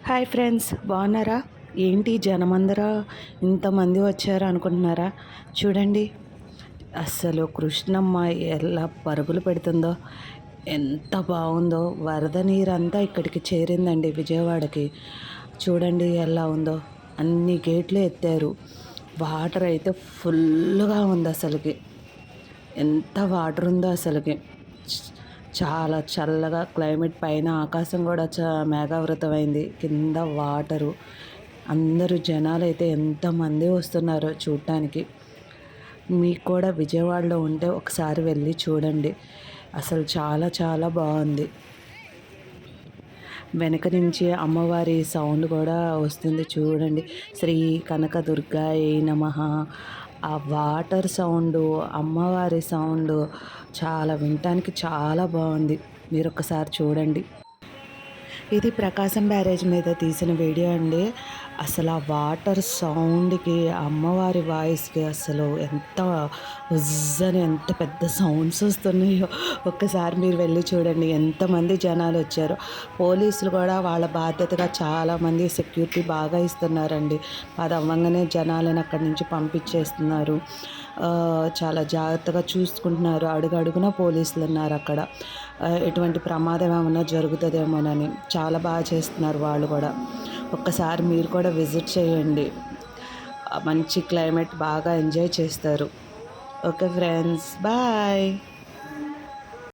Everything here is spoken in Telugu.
హాయ్ ఫ్రెండ్స్, బాగున్నారా? ఏంటి జనమందరా ఇంతమంది వచ్చారు అనుకుంటున్నారా? చూడండి, అస్సలు కృష్ణమ్మ ఎలా పరుగులు పెడుతుందో, ఎంత బాగుందో. వరద నీరంతా ఇక్కడికి చేరిందండి, విజయవాడకి. చూడండి ఎలా ఉందో. అన్ని గేట్లు ఎత్తారు. వాటర్ అయితే ఫుల్గా ఉంది అసలుకి. ఎంత వాటర్ ఉందో అసలుకి. చాలా చల్లగా క్లైమేట్, పైన ఆకాశం కూడా మేఘావృతమైంది, కింద వాటరు. అందరూ జనాలు అయితే ఎంతమంది వస్తున్నారో చూడటానికి. మీకు కూడా విజయవాడలో ఉంటే ఒకసారి వెళ్ళి చూడండి. అసలు చాలా చాలా బాగుంది. వెనక నుంచి అమ్మవారి సౌండ్ కూడా వస్తుంది చూడండి. శ్రీ కనకదుర్గాయై నమః. ఆ వాటర్ సౌండు, అమ్మవారి సౌండు చాలా వినటానికి చాలా బాగుంది. మీరు ఒకసారి చూడండి. ఇది ప్రకాశం బ్యారేజ్ మీద తీసిన వీడియో అండి. అసలు ఆ వాటర్ సౌండ్కి, అమ్మవారి వాయిస్కి అసలు ఎంత ఉజ్జని, ఎంత పెద్ద సౌండ్స్ వస్తున్నాయో ఒక్కసారి మీరు వెళ్ళి చూడండి. ఎంతమంది జనాలు వచ్చారు. పోలీసులు కూడా వాళ్ళ బాధ్యతగా చాలామంది సెక్యూరిటీ బాగా ఇస్తున్నారండి. అది అవ్వగానే జనాలను అక్కడి నుంచి పంపించేస్తున్నారు. చాలా జాగ్రత్తగా చూసుకుంటున్నారు. అడుగడుగున పోలీసులు ఉన్నారు అక్కడ. ఎటువంటి ప్రమాదం ఏమైనా జరుగుతుందేమోనని చాలా బాగా చేస్తున్నారు వాళ్ళు కూడా. ఒక్కసారి మీరు కూడా విజిట్ చేయండి. మంచి క్లైమేట్, బాగా ఎంజాయ్ చేస్తారు. Okay friends, bye.